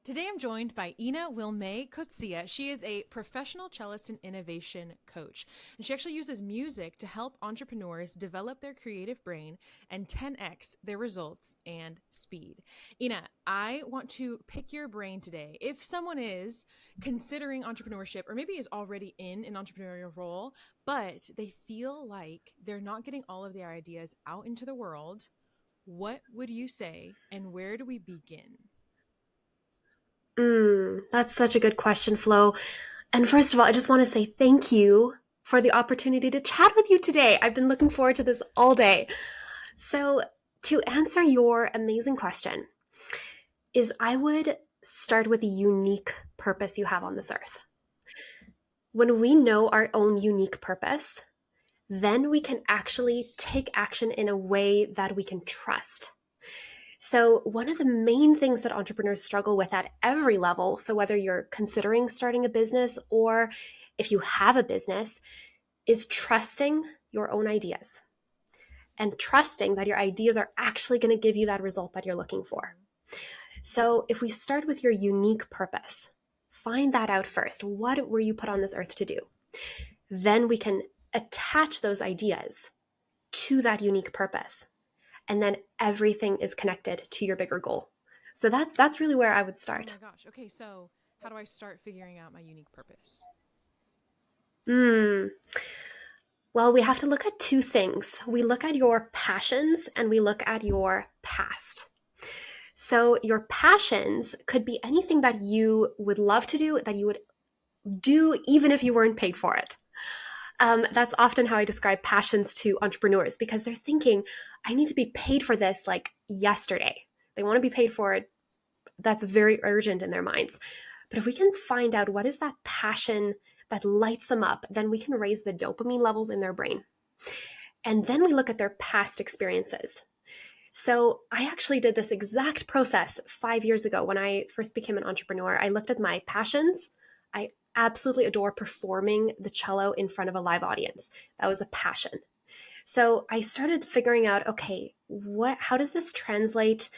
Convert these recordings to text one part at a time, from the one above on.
Today I'm joined by Ine-Wilme. She is a professional cellist and innovation coach. And she actually uses music to help entrepreneurs develop their creative brain and 10x their results and speed. Ina, I want to pick your brain today. If someone is considering entrepreneurship or maybe is already in an entrepreneurial role, but they feel like they're not getting all of their ideas out into the world, what would you say and where do we begin? That's such a good question, Flo. And first of all, I just want to say thank you for the opportunity to chat with you today. I've been looking forward to this all day. So, to answer your amazing question, is I would start with the unique purpose you have on this earth. When we know our own unique purpose, then we can actually take action in a way that we can trust. So, one of the main things that entrepreneurs struggle with at every level, so whether you're considering starting a business or if you have a business, is trusting your own ideas and trusting that your ideas are actually going to give you that result that you're looking for. So, if we start with your unique purpose, find that out first. What were you put on this earth to do? Then we can attach those ideas to that unique purpose, and then everything is connected to your bigger goal. So that's really where I would Oh start. my gosh. Okay, so how do I start figuring out my unique purpose? Hmm. Well, we have to look at two things. We look at your passions and we look at your past. So, your passions could be anything that you would love to do, that you would do even if you weren't paid for it. That's often how I describe passions to entrepreneurs because they're thinking, I need to be paid for this like yesterday. They want to be paid for it. That's very urgent in their minds. But if we can find out what is that passion that lights them up, then we can raise the dopamine levels in their brain. And then we look at their past experiences. So I actually did this exact process 5 years ago when I first became an entrepreneur. I looked at my passions. I absolutely adore performing the cello in front of a live audience. That was a passion. So I started figuring out, okay, how does this translate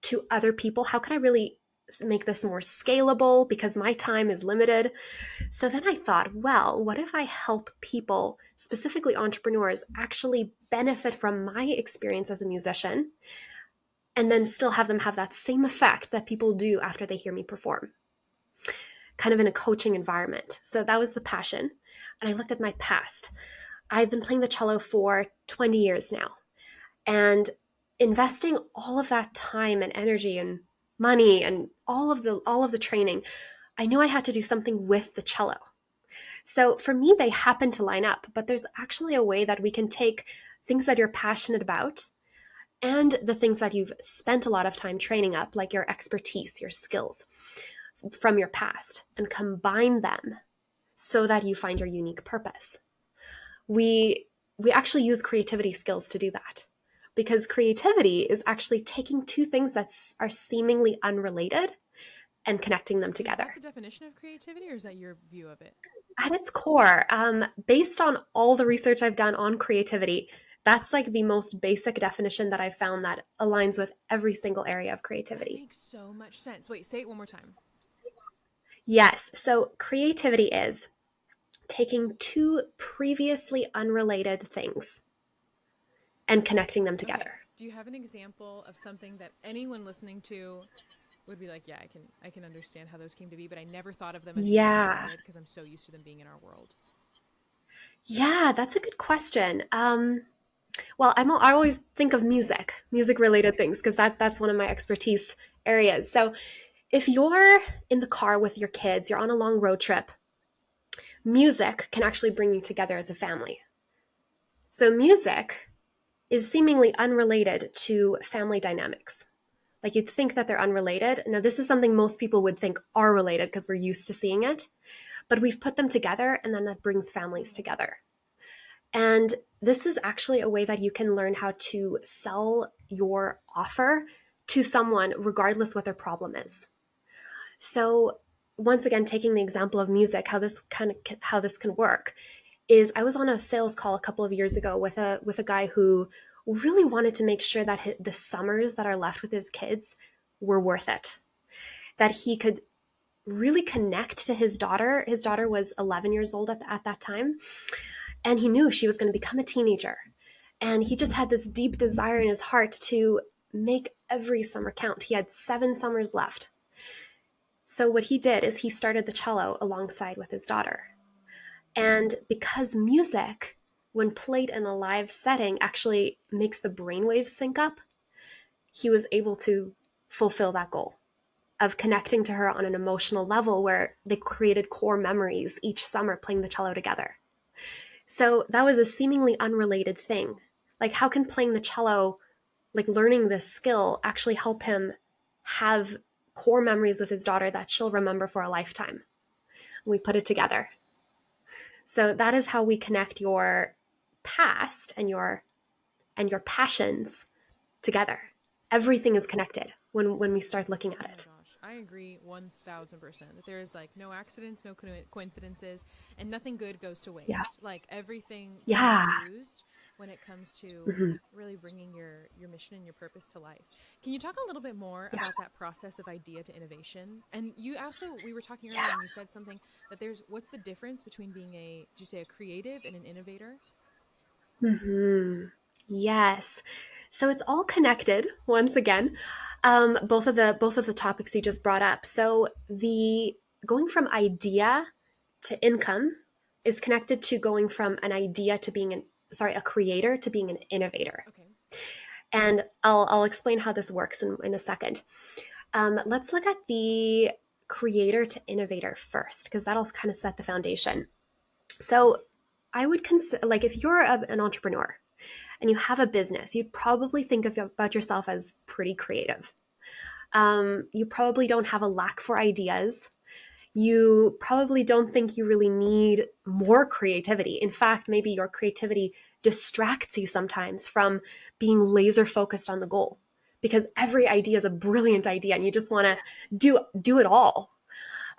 to other people? How can I really make this more scalable because my time is limited? So then I thought, well, what if I help people, specifically entrepreneurs, actually benefit from my experience as a musician and then still have them have that same effect that people do after they hear me perform, kind of in a coaching environment. So that was the passion. And I looked at my past. I've been playing the cello for 20 years now. And investing all of that time and energy and money and all of the training, I knew I had to do something with the cello. So for me, they happen to line up, but there's actually a way that we can take things that you're passionate about and the things that you've spent a lot of time training up, like your expertise, your skills from your past, and combine them so that you find your unique purpose. We actually use creativity skills to do that because creativity is actually taking two things that are seemingly unrelated and connecting them Is that together. the definition of creativity or is that your view of it? At its core, based on all the research I've done on creativity, that's like the most basic definition that I've found that aligns with every single area of That creativity. makes so much sense. Wait, say it one more time. Yes, so creativity is taking two previously unrelated things and connecting them Okay. together. Do you have an example of something that anyone listening to would be like, yeah, I can understand how those came to be, but I never thought of them as being Yeah. unrelated because I'm so used to them being in our world. Yeah, that's a good question. Well, I always think of music related things, because that's one of my expertise areas. So if you're in the car with your kids, you're on a long road trip, music can actually bring you together as a family. So music is seemingly unrelated to family dynamics. Like you'd think that they're unrelated. Now, this is something most people would think are related because we're used to seeing it, but we've put them together and then that brings families together. And this is actually a way that you can learn how to sell your offer to someone regardless what their problem is. So once again, taking the example of music, how this can work is I was on a sales call a couple of years ago with a guy who really wanted to make sure that the summers that are left with his kids were worth it. that he could really connect to his daughter. His daughter was 11 years old at that time, and he knew she was going to become a teenager. And he just had this deep desire in his heart to make every summer count. He had 7 summers left. So what he did is he started the cello alongside with his daughter. And because music, when played in a live setting, actually makes the brainwaves sync up, he was able to fulfill that goal of connecting to her on an emotional level where they created core memories each summer playing the cello together. So that was a seemingly unrelated thing. Like, how can playing the cello, like learning this skill, actually help him have core memories with his daughter that she'll remember for a lifetime? We put it together. So that is how we connect your past and your passions together. Everything is connected when we start looking at it. Oh my gosh, I agree 1000% that there is like no accidents, no coincidences, and nothing good goes to Yeah. waste. Like everything can Yeah. be used when it comes to Mm-hmm. really bringing your mission and your purpose to life. Can you talk a little bit more Yeah. about that process of idea to innovation? And you also, we were talking earlier Yeah. and you said something that what's the difference between being did you say a creative and an innovator? Mm-hmm. Yes. So it's all connected once again. Both of the topics you just brought up. So the going from idea to income is connected to going from an idea to being a creator to being an innovator. Okay. And I'll explain how this works in a second. Let's look at the creator to innovator first, because that'll kind of set the foundation. So I would consider, like, if you're an entrepreneur and you have a business, you'd probably think about yourself as pretty creative. You probably don't have a lack for ideas. You probably don't think you really need more creativity. In fact, maybe your creativity distracts you sometimes from being laser focused on the goal, because every idea is a brilliant idea and you just want to do it all.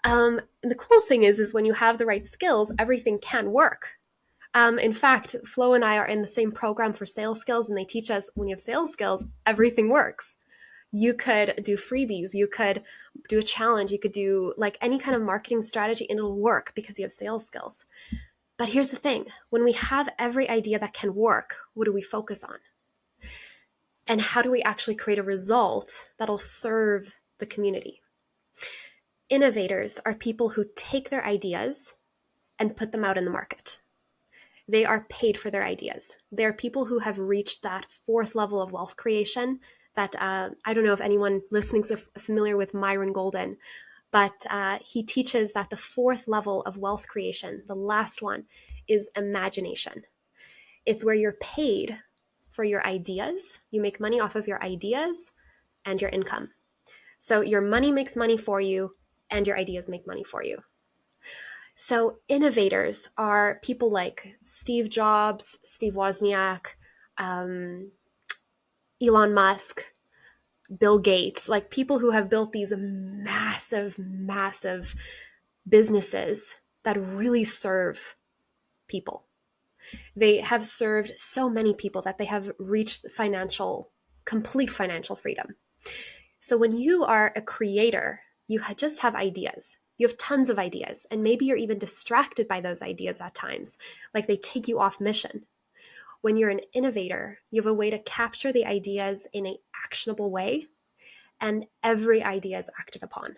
And the cool thing is when you have the right skills, everything can work. In fact, Flo and I are in the same program for sales skills, and they teach us when you have sales skills, everything works. You could do freebies, you could do a challenge, you could do like any kind of marketing strategy, and it'll work because you have sales skills. But here's the thing, when we have every idea that can work, what do we focus on? And how do we actually create a result that'll serve the community? Innovators are people who take their ideas and put them out in the market. They are paid for their ideas. They're people who have reached that 4th level of wealth creation that I don't know if anyone listening is familiar with Myron Golden, but he teaches that the 4th level of wealth creation, the last one, is imagination. It's where you're paid for your ideas. You make money off of your ideas and your income. So your money makes money for you and your ideas make money for you. So innovators are people like Steve Jobs, Steve Wozniak, Elon Musk, Bill Gates, like people who have built these massive, massive businesses that really serve people. They have served so many people that they have reached complete financial freedom. So when you are a creator, you just have ideas. You have tons of ideas, and maybe you're even distracted by those ideas at times, like they take you off mission. When you're an innovator, you have a way to capture the ideas in an actionable way, and every idea is acted upon.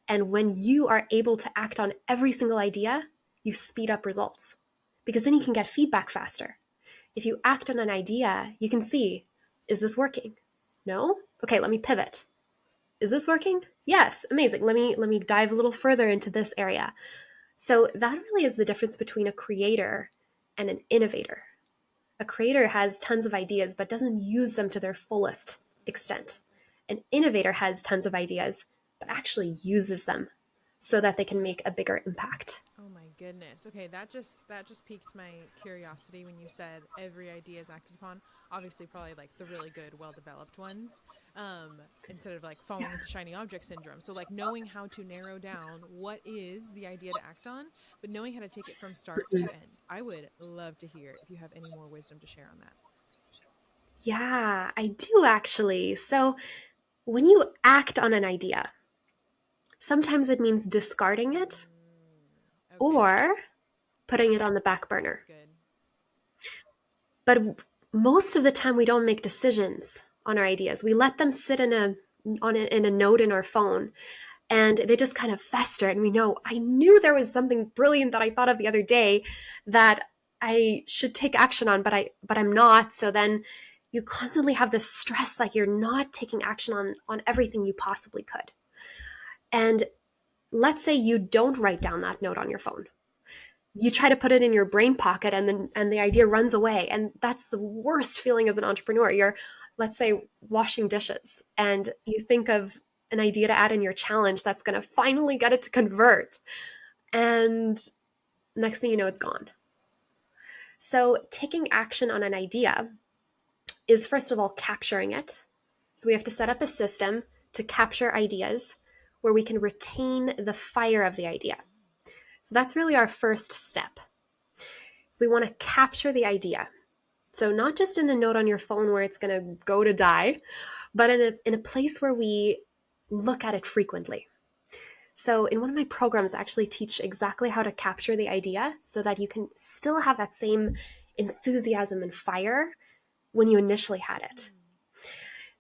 And when you are able to act on every single idea, you speed up results, because then you can get feedback faster. If you act on an idea, you can see, is this working? No? Okay, let me pivot. Is this working? Yes, amazing. Let me dive a little further into this area. So that really is the difference between a creator and an innovator. A creator has tons of ideas but doesn't use them to their fullest extent. An innovator has tons of ideas but actually uses them so that they can make a bigger impact. Oh my goodness. Okay, that just piqued my curiosity when you said every idea is acted upon. Obviously, probably like the really good, well-developed ones, instead of like falling into shiny object syndrome. So like knowing how to narrow down what is the idea to act on, but knowing how to take it from start to end. I would love to hear if you have any more wisdom to share on that. Yeah, I do actually. So when you act on an idea, Sometimes it means discarding it Okay. or putting it on the back burner. That's good. But most of the time we don't make decisions on our ideas. We let them sit in a note in our phone, and they just kind of fester, and we know, I knew there was something brilliant that I thought of the other day that I should take action on, but I'm not. So then you constantly have this stress like you're not taking action on everything you possibly could. And let's say you don't write down that note on your phone. You try to put it in your brain pocket, and the idea runs away, and that's the worst feeling as an entrepreneur. You're, let's say, washing dishes, and you think of an idea to add in your challenge that's going to finally get it to convert, and next thing you know, it's gone. So taking action on an idea is, first of all, capturing it. So we have to set up a system to capture ideas where we can retain the fire of the idea. So that's really our first step. So we want to capture the idea. So not just in a note on your phone where it's going to go to die, but in a place where we look at it frequently. So in one of my programs, I actually teach exactly how to capture the idea so that you can still have that same enthusiasm and fire when you initially had it.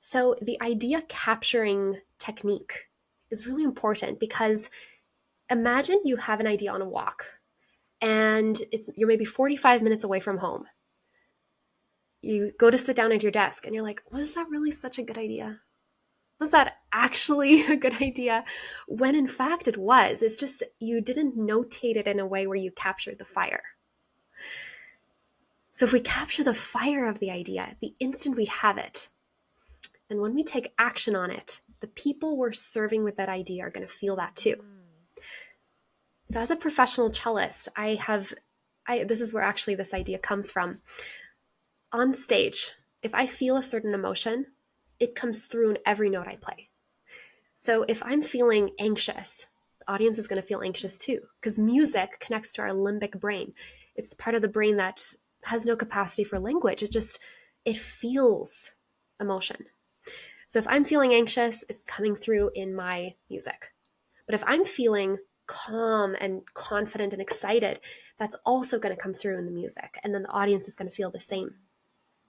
So the idea capturing technique is really important because imagine you have an idea on a walk and you're maybe 45 minutes away from home. You go to sit down at your desk and you're like, was that really such a good idea? Was that actually a good idea? When in fact it was. It's just you didn't notate it in a way where you captured the fire. So if we capture the fire of the idea, the instant we have it, and when we take action on it, the people we're serving with that idea are going to feel that too. So as a professional cellist, this is where actually this idea comes from. On stage, if I feel a certain emotion, it comes through in every note I play. So if I'm feeling anxious, the audience is going to feel anxious too, because music connects to our limbic brain. It's the part of the brain that has no capacity for language. It feels emotion. So if I'm feeling anxious, it's coming through in my music. But if I'm feeling calm and confident and excited, that's also going to come through in the music. And then the audience is going to feel the same.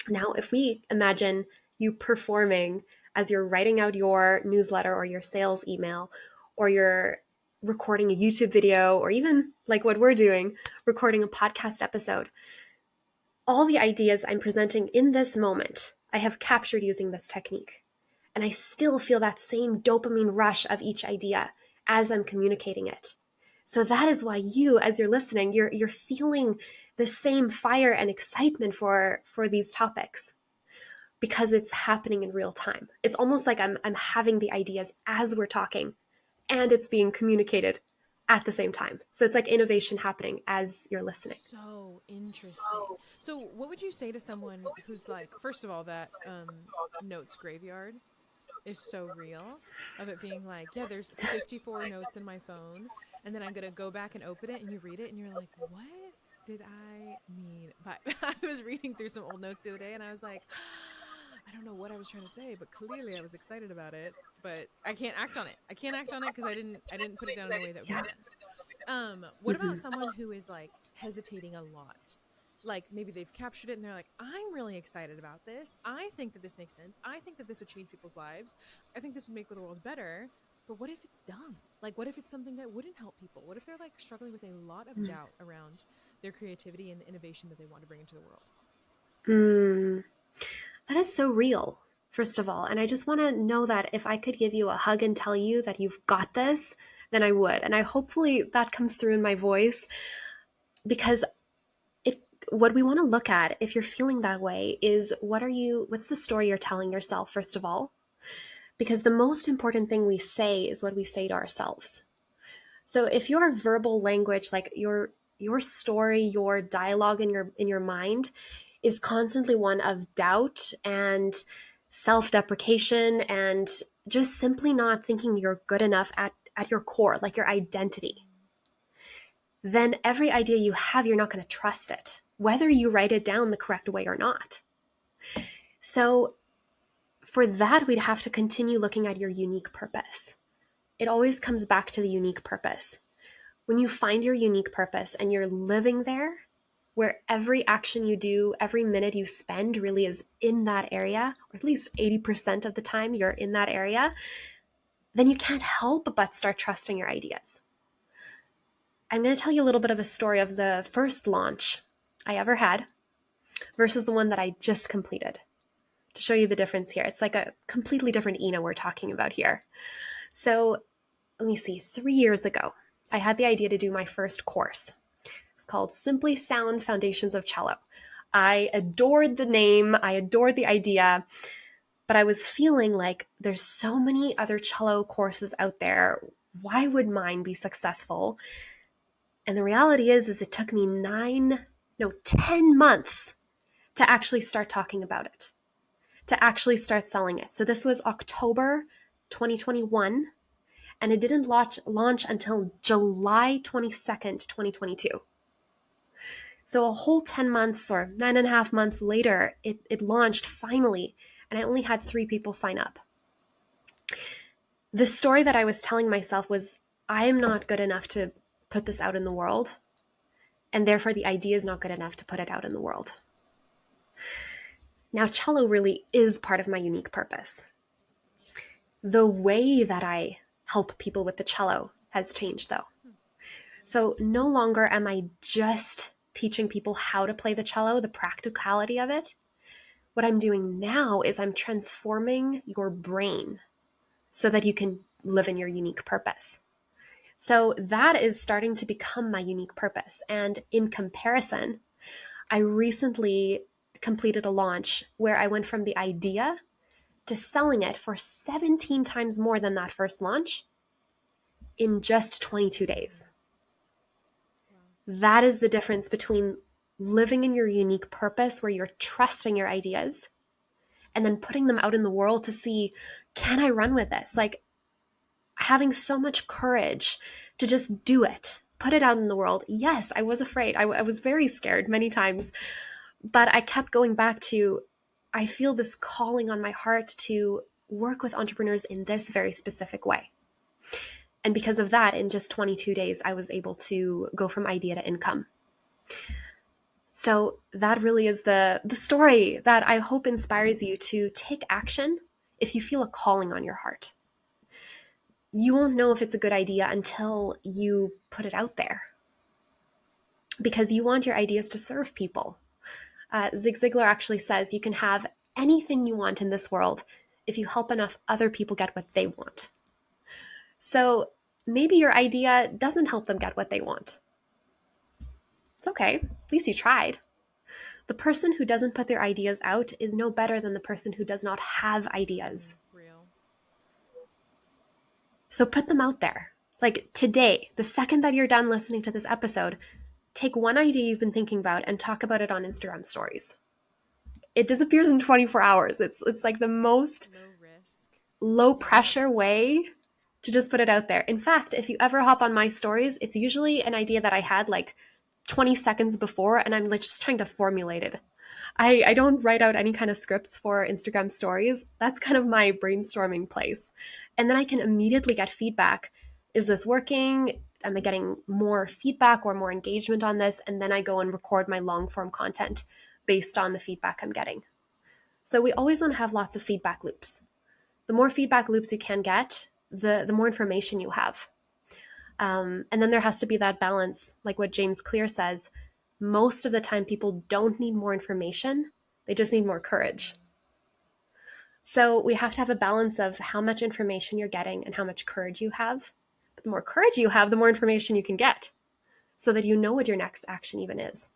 Now, if we imagine you performing as you're writing out your newsletter or your sales email, or you're recording a YouTube video, or even like what we're doing, recording a podcast episode, all the ideas I'm presenting in this moment, I have captured using this technique. And I still feel that same dopamine rush of each idea as I'm communicating it. So that is why you, as you're listening, you're feeling the same fire and excitement for these topics, because it's happening in real time. It's almost like I'm having the ideas as we're talking, and it's being communicated at the same time. So it's like innovation happening as you're listening. So interesting. So what would you say to someone who's like, first of all, that notes graveyard is so real, of it being like, yeah, there's 54 notes in my phone, and then I'm gonna go back and open it, and you read it, and you're like, what did I mean? But I was reading through some old notes the other day, and I was like, I don't know what I was trying to say, but clearly I was excited about it, but I can't act on it. I can't act on it because I didn't put it down in a way that would make sense. What about someone who is like hesitating a lot? Like maybe they've captured it and they're like, I'm really excited about this. I think that this makes sense. I think that this would change people's lives. I think this would make the world better. But what if it's dumb? Like, what if it's something that wouldn't help people? What if they're like struggling with a lot of doubt around their creativity and the innovation that they want to bring into the world? That is so real, first of all. And I just want to know that if I could give you a hug and tell you that you've got this, then I would. And hopefully that comes through in my voice, because what we want to look at, if you're feeling that way, is what's the story you're telling yourself, first of all? Because the most important thing we say is what we say to ourselves. So if your verbal language, like your story, your dialogue in your mind is constantly one of doubt and self-deprecation and just simply not thinking you're good enough at your core, like your identity, then every idea you have, you're not going to trust it, whether you write it down the correct way or not. So for that, we'd have to continue looking at your unique purpose. it always comes back to the unique purpose. When you find your unique purpose and you're living there, where every action you do, every minute you spend really is in that area, or at least 80% of the time you're in that area, then you can't help but start trusting your ideas. I'm going to tell you a little bit of a story of the first launch I ever had versus the one that I just completed to show you the difference here. It's like a completely different Ina we're talking about here. So let me see, 3 years ago, I had the idea to do my first course. It's called Simply Sound Foundations of Cello. I adored the name, I adored the idea, but I was feeling like there's so many other cello courses out there. Why would mine be successful? And the reality is it took me 10 months to actually start talking about it, to actually start selling it. So this was October 2021, and it didn't launch until July 22nd, 2022. So a whole 10 months or 9.5 months later, it launched finally, and I only had 3 people sign up. The story that I was telling myself was, I am not good enough to put this out in the world, and therefore the idea is not good enough to put it out in the world. Now, cello really is part of my unique purpose. The way that I help people with the cello has changed, though. So no longer am I just teaching people how to play the cello, the practicality of it. What I'm doing now is I'm transforming your brain so that you can live in your unique purpose. So that is starting to become my unique purpose. And in comparison, I recently completed a launch where I went from the idea to selling it for 17 times more than that first launch in just 22 days. That is the difference between living in your unique purpose where you're trusting your ideas and then putting them out in the world to see, can I run with this? Like having so much courage to just do it, put it out in the world. Yes, I was afraid. I was very scared many times, but I kept going back to, I feel this calling on my heart to work with entrepreneurs in this very specific way. And because of that, in just 22 days, I was able to go from idea to income. So that really is the story that I hope inspires you to take action if you feel a calling on your heart. You won't know if it's a good idea until you put it out there, because you want your ideas to serve people. Zig Ziglar actually says you can have anything you want in this world if you help enough other people get what they want. So maybe your idea doesn't help them get what they want. It's okay. At least you tried. The person who doesn't put their ideas out is no better than the person who does not have ideas. Real. So put them out there. Like today, the second that you're done listening to this episode, take one idea you've been thinking about and talk about it on Instagram stories. It disappears in 24 hours. It's like the most low pressure way to just put it out there. In fact, if you ever hop on my stories, it's usually an idea that I had like 20 seconds before, and I'm like just trying to formulate it. I don't write out any kind of scripts for Instagram stories. That's kind of my brainstorming place. And then I can immediately get feedback. Is this working? Am I getting more feedback or more engagement on this? And then I go and record my long form content based on the feedback I'm getting. So we always want to have lots of feedback loops. The more feedback loops you can get, the more information you have. And then there has to be that balance, like what James Clear says. Most of the time, people don't need more information. They just need more courage. So we have to have a balance of how much information you're getting and how much courage you have. But the more courage you have, the more information you can get so that you know what your next action even is.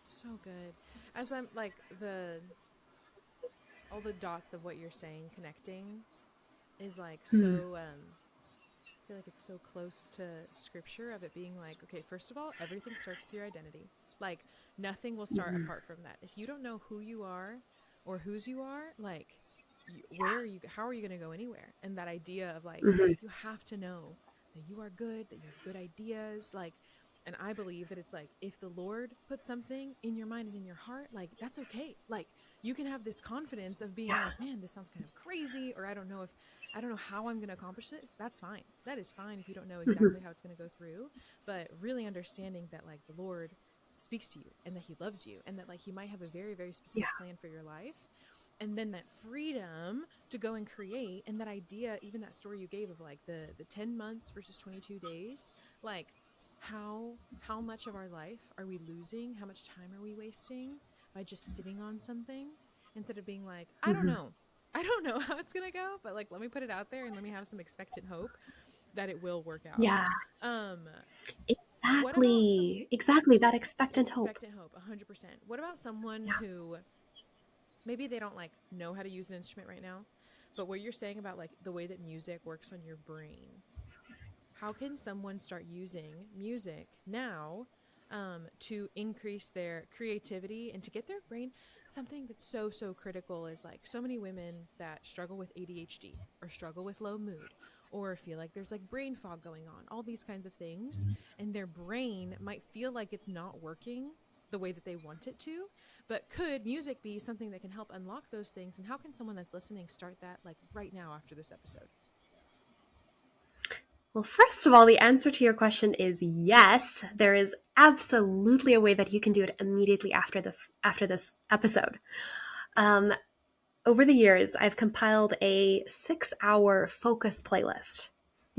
So good. As I'm like all the dots of what you're saying connecting is like so I feel like it's so close to scripture of it being like, okay, first of all, everything starts with your identity. Like nothing will start apart from that. If you don't know who you are or whose you are, like how are you going to go anywhere? And that idea of like, you have to know that you are good, that you have good ideas. Like And I believe that it's like, if the Lord puts something in your mind and in your heart, like, that's okay. Like, you can have this confidence of being Yeah. like, man, this sounds kind of crazy, or I don't know how I'm going to accomplish it. That's fine. That is fine if you don't know Mhm. exactly how it's going to go through. But really understanding that, like, the Lord speaks to you and that he loves you and that, like, he might have a very, very Yeah. specific plan for your life. And then that freedom to go and create, and that idea, even that story you gave of like the 10 months versus 22 days, like, how much of our life are we losing? How much time are we wasting by just sitting on something instead of being like, I don't Mhm. know. I don't know how it's going to go, but like, let me put it out there and let me have some expectant hope that it will work out. Yeah. Um, what about some Exactly. That expectant hope. expectant hope? 100%. What about someone Yeah. who maybe they don't like know how to use an instrument right now, but what you're saying about like the way that music works on your brain, how can someone start using music now, to increase their creativity and to get their brain? Something that's so critical is like, so many women that struggle with ADHD or struggle with low mood or feel like there's like brain fog going on, all these kinds of things, and their brain might feel like it's not working the way that they want it to. But could music be something that can help unlock those things, and how can someone that's listening start that like right now after this episode? Well, first of all, the answer to your question is yes. There is absolutely a way that you can do it immediately after this episode. Um, Over the years, I've compiled a 6-hour focus playlist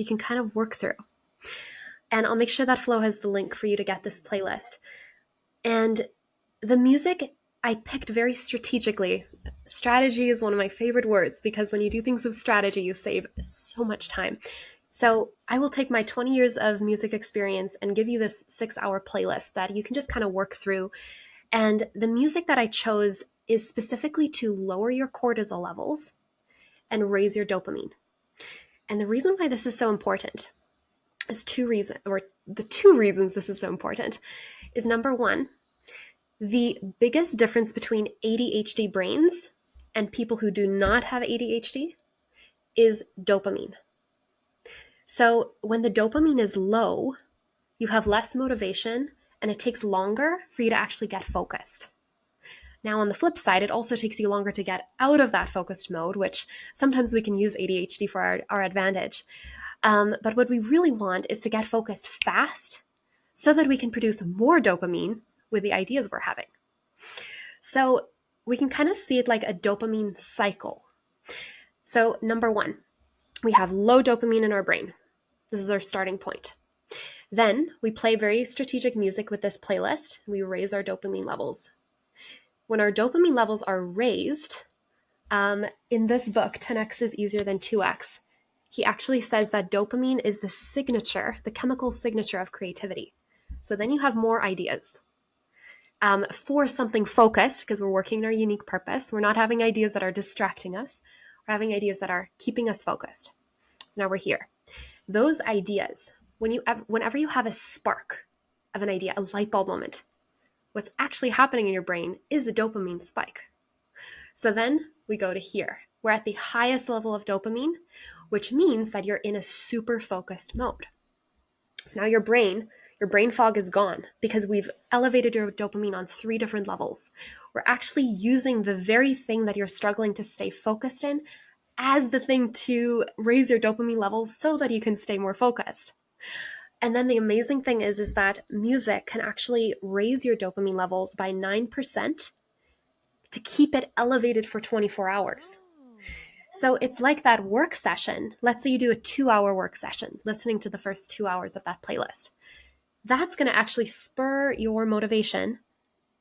you can kind of work through. And I'll make sure that Flo has the link for you to get this playlist. And the music I picked very strategically. Strategy is one of my favorite words because when you do things with strategy, you save so much time. So I will take my 20 years of music experience and give you this 6-hour playlist that you can just kind of work through. And the music that I chose is specifically to lower your cortisol levels and raise your dopamine. And the reason why this is so important is the two reasons this is so important is number one, the biggest difference between ADHD brains and people who do not have ADHD is dopamine. So when the dopamine is low, you have less motivation and it takes longer for you to actually get focused. Now, on the flip side, it also takes you longer to get out of that focused mode, which sometimes we can use ADHD for our advantage. But what we really want is to get focused fast so that we can produce more dopamine with the ideas we're having. So we can kind of see it like a dopamine cycle. So, number one, we have low dopamine in our brain. This is our starting point. Then we play very strategic music with this playlist. We raise our dopamine levels. When our dopamine levels are raised, in this book, 10x is easier than 2x, he actually says that dopamine is the signature, the chemical signature of creativity. So then you have more ideas. For something focused, because we're working in our unique purpose. We're not having ideas that are distracting us. We're having ideas that are keeping us focused. So now we're here. Those ideas, whenever you have a spark of an idea, a light bulb moment, what's actually happening in your brain is a dopamine spike. So then we go to here. We're at the highest level of dopamine, which means that you're in a super focused mode. So now your brain fog is gone because we've elevated your dopamine on 3 different levels. We're actually using the very thing that you're struggling to stay focused in as the thing to raise your dopamine levels so that you can stay more focused. And then the amazing thing is that music can actually raise your dopamine levels by 9% to keep it elevated for 24 hours. Oh. So it's like that work session. Let's say you do a 2-hour work session, listening to the first 2 hours of that playlist. That's going to actually spur your motivation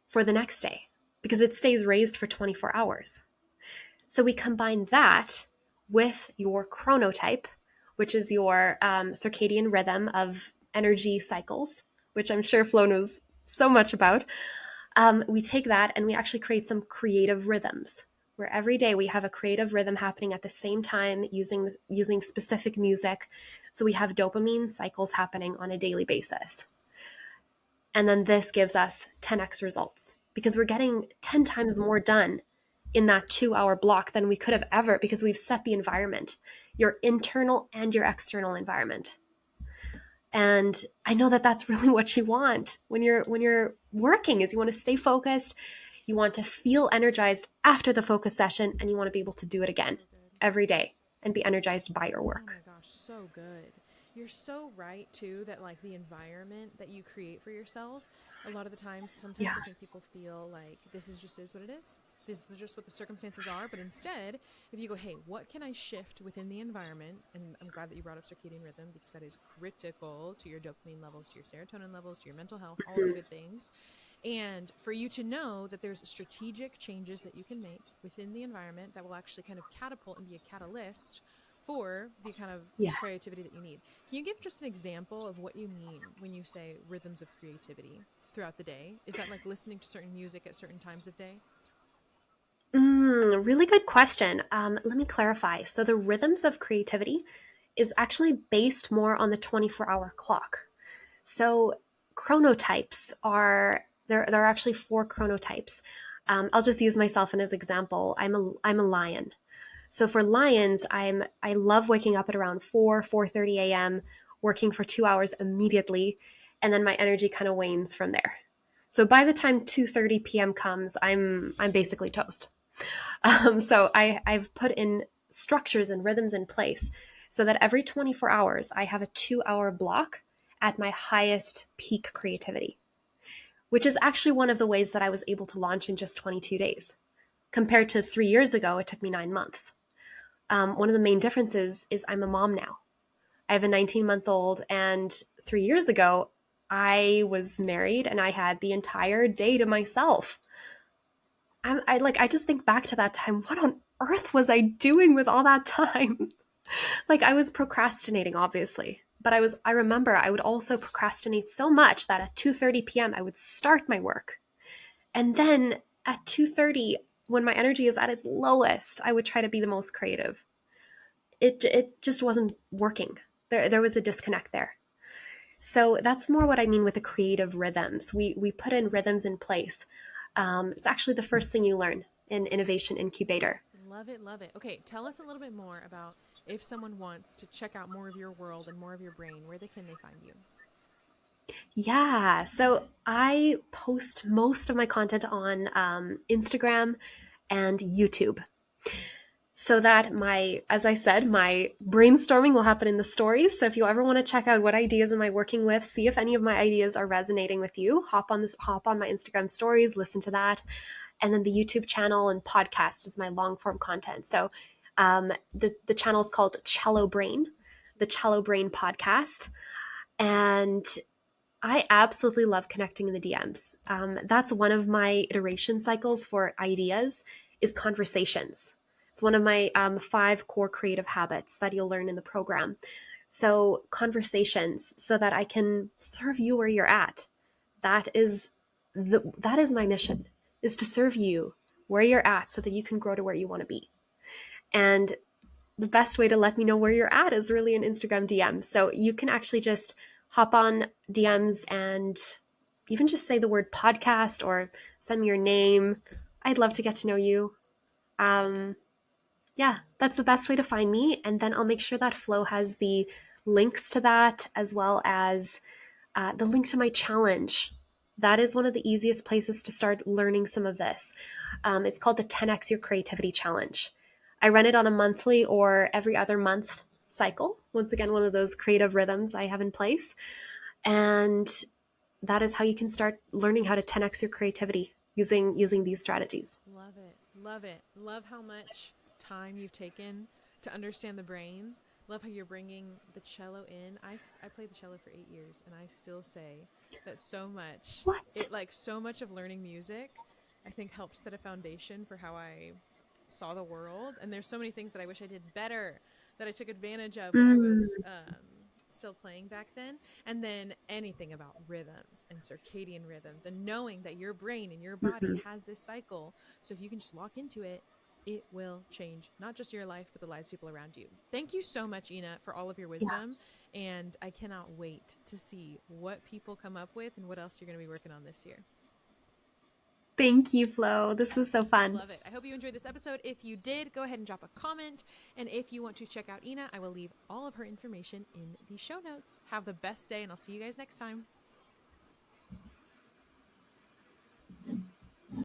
for the next day because it stays raised for 24 hours. So we combine that with your chronotype, which is your circadian rhythm of energy cycles, which I'm sure Flo knows so much about. We take that and we actually create some creative rhythms where every day we have a creative rhythm happening at the same time using specific music. So we have dopamine cycles happening on a daily basis. And then this gives us 10x results because we're getting 10 times more done in that 2-hour block than we could have ever because we've set the environment, your internal and your external environment. And I know that that's really what you want when you're working, is you want to stay focused, you want to feel energized after the focus session, and you want to be able to do it again So good. every day and be energized by your Oh my work. gosh, so good. You're so right too that like the environment that you create for yourself, a lot of the times, sometimes Yeah. I think people feel like this is what it is. This is just what the circumstances are. But instead, if you go, hey, what can I shift within the environment? And I'm glad that you brought up circadian rhythm because that is critical to your dopamine levels, to your serotonin levels, to your mental health, all of the Mhm. good things. And for you to know that there's strategic changes that you can make within the environment that will actually kind of catapult and be a catalyst for the kind of Yes. creativity that you need. Can you give just an example of what you mean when you say rhythms of creativity throughout the day? Is that like listening to certain music at certain times of day? Really good question. Let me clarify. So, the rhythms of creativity is actually based more on the 24-hour clock. So, chronotypes are there are actually four chronotypes. I'll just use myself as an example. I'm a lion. So for lions, I love waking up at around 4:30 a.m., working for 2 hours immediately, and then my energy kind of wanes from there. So by the time 2:30 p.m. comes, I'm basically toast. So I've put in structures and rhythms in place so that every 24 hours I have a 2-hour block at my highest peak creativity, which is actually one of the ways that I was able to launch in just 22 days. Compared to 3 years ago, it took me 9 months. One of the main differences is I'm a mom now. I have a 19-month-old, and 3 years ago, I was married and I had the entire day to myself. I just think back to that time. What on earth was I doing with all that time? Like, I was procrastinating, obviously, but I remember I would also procrastinate so much that at 2:30 p.m. I would start my work, and then at 2:30, when my energy is at its lowest, I would try to be the most creative. It just wasn't working. There was a disconnect there. So that's more what I mean with the creative rhythms. We put in rhythms in place. It's actually the first thing you learn in innovation incubator. Love it, love it. Okay, tell us a little bit more about if someone wants to check out more of your world and more of your brain, where can they find you? Yeah, so I post most of my content on Instagram and YouTube. So that as I said, my brainstorming will happen in the stories. So if you ever want to check out what ideas am I working with, see if any of my ideas are resonating with you, hop on my Instagram stories, listen to that. And then the YouTube channel and podcast is my long form content. So the channel is called Cello Brain, the Cello Brain podcast. And I absolutely love connecting in the DMs. That's one of my iteration cycles for ideas is conversations. It's one of my 5 core creative habits that you'll learn in the program. So conversations, so that I can serve you where you're at. That is my mission, is to serve you where you're at so that you can grow to where you want to be. And the best way to let me know where you're at is really an Instagram DM. So you can actually just hop on DMs and even just say the word podcast or send me your name. I'd love to get to know you. Um, yeah, that's the best way to find me. And then I'll make sure that Flow has the links to that, as well as the link to my challenge. That is one of the easiest places to start learning some of this. It's called the 10x Your Creativity Challenge. I run it on a monthly or every other month cycle. Once again, one of those creative rhythms I have in place. And that is how you can start learning how to 10x your creativity using these strategies. Love it. Love it. Love how much time you've taken to understand the brain. Love how you're bringing the cello in. I played the cello for 8 years, and I still say that What? so much of learning music, I think helps set a foundation for how I saw the world. And there's so many things that I wish I did better, that I took advantage of when I was Mm, still playing back then. And then anything about rhythms and circadian rhythms and knowing that your brain and your body mhm. has this cycle. So if you can just lock into it, it will change not just your life, but the lives of people around you. Thank you so much, Ina, for all of your Yeah. wisdom. And I cannot wait to see what people come up with and what else you're going to be working on this year. Thank you, Flo. This was so fun. Love it. I hope you enjoyed this episode. If you did, go ahead and drop a comment. And if you want to check out Ina, I will leave all of her information in the show notes. Have the best day, and I'll see you guys next time.